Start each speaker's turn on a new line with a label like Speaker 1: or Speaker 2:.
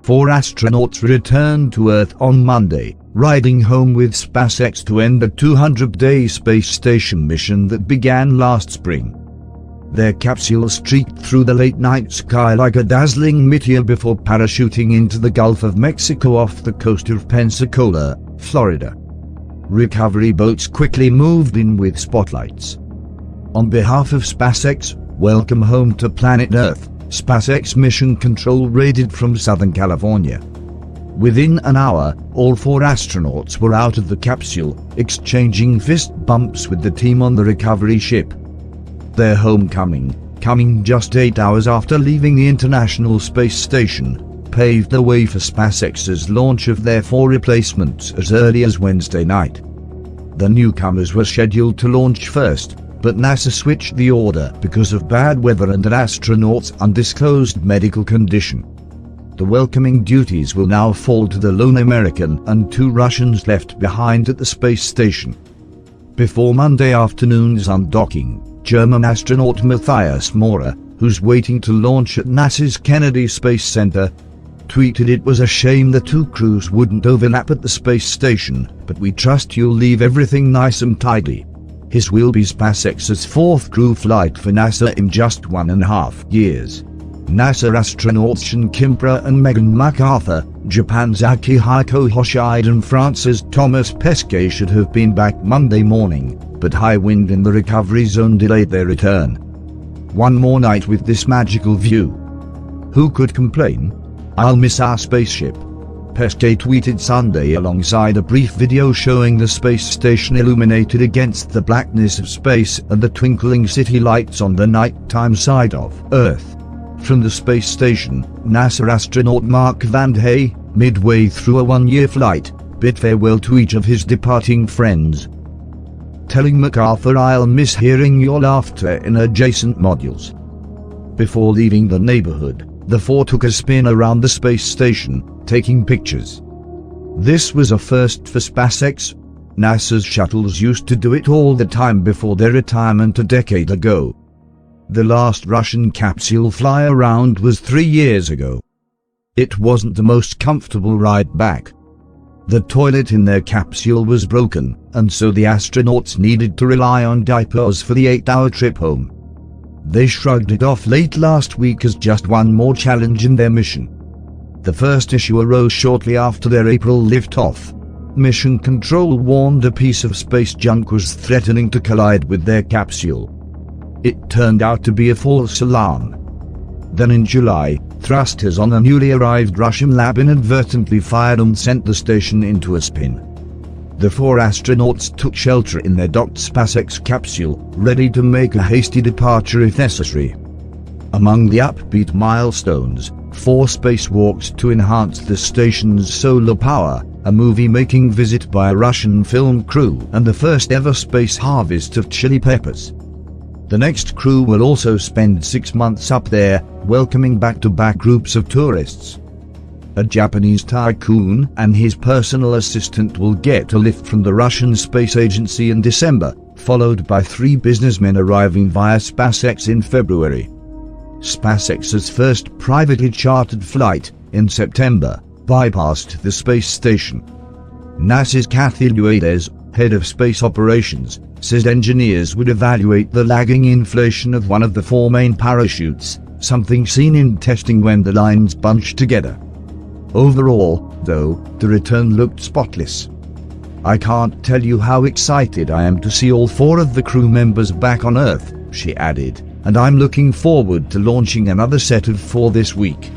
Speaker 1: 4 astronauts returned to Earth on Monday, riding home with SpaceX to end a 200-day space station mission that began last spring. Their capsule streaked through the late-night sky like a dazzling meteor before parachuting into the Gulf of Mexico off the coast of Pensacola, Florida. Recovery boats quickly moved in with spotlights. On behalf of SpaceX, welcome home to planet Earth, SpaceX Mission Control raided from Southern California. Within an hour, all 4 astronauts were out of the capsule, exchanging fist bumps with the team on the recovery ship. Their homecoming, coming just 8 hours after leaving the International Space Station, paved the way for SpaceX's launch of their 4 replacements as early as Wednesday night. The newcomers were scheduled to launch first, but NASA switched the order because of bad weather and an astronaut's undisclosed medical condition. The welcoming duties will now fall to the lone American and 2 Russians left behind at the space station. Before Monday afternoon's undocking, German astronaut Matthias Maurer, who's waiting to launch at NASA's Kennedy Space Center, tweeted, "It was a shame the 2 crews wouldn't overlap at the space station, but we trust you'll leave everything nice and tidy." His will be SpaceX's 4th crew flight for NASA in just 1.5 years. NASA astronauts Sean Kimpra and Megan MacArthur, Japan's Akihiko Hoshide and France's Thomas Pesquet should have been back Monday morning, but high wind in the recovery zone delayed their return. "One more night with this magical view. Who could complain? I'll miss our spaceship," Pesquet tweeted Sunday alongside a brief video showing the space station illuminated against the blackness of space and the twinkling city lights on the nighttime side of Earth. From the space station, NASA astronaut Mark Van Hey, midway through a 1-year flight, bid farewell to each of his departing friends, telling MacArthur, "I'll miss hearing your laughter in adjacent modules." Before leaving the neighborhood, the 4 took a spin around the space station, taking pictures. This was a first for SpaceX. NASA's shuttles used to do it all the time before their retirement a decade ago. The last Russian capsule fly-around was 3 years ago. It wasn't the most comfortable ride back. The toilet in their capsule was broken, and so the astronauts needed to rely on diapers for the 8-hour trip home. They shrugged it off late last week as just one more challenge in their mission. The first issue arose shortly after their April liftoff. Mission Control warned a piece of space junk was threatening to collide with their capsule. It turned out to be a false alarm. Then in July, thrusters on a newly arrived Russian lab inadvertently fired and sent the station into a spin. The 4 astronauts took shelter in their docked SpaceX capsule, ready to make a hasty departure if necessary. Among the upbeat milestones, 4 spacewalks to enhance the station's solar power, a movie-making visit by a Russian film crew, and the first ever space harvest of chili peppers. The next crew will also spend 6 months up there, welcoming back-to-back groups of tourists. A Japanese tycoon and his personal assistant will get a lift from the Russian Space Agency in December, followed by 3 businessmen arriving via SpaceX in February. SpaceX's first privately chartered flight, in September, bypassed the space station. NASA's Kathy Luedes, head of space operations, says engineers would evaluate the lagging inflation of one of the 4 main parachutes, something seen in testing when the lines bunched together. Overall, though, the return looked spotless. "I can't tell you how excited I am to see all 4 of the crew members back on Earth," she added, "and I'm looking forward to launching another set of 4 this week."